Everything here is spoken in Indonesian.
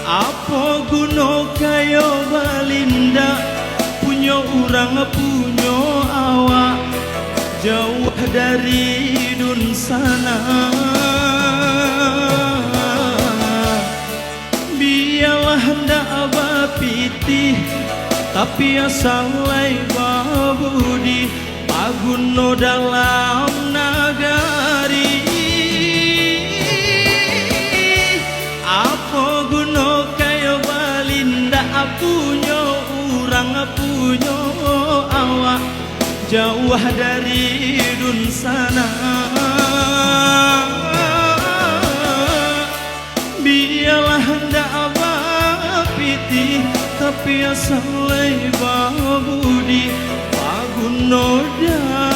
Apa guna kaya balinda, punya orang punya awak, jauh dari dun sana. Biarlah hendak bapitih, tapi asal lai babudi, paguno dalam nagari. Apa guna kaya balinda, punya orang punya awak, jauh dari dun sana. Biarlah hendak bapitih, tapi asal lai babudi, paguno dalam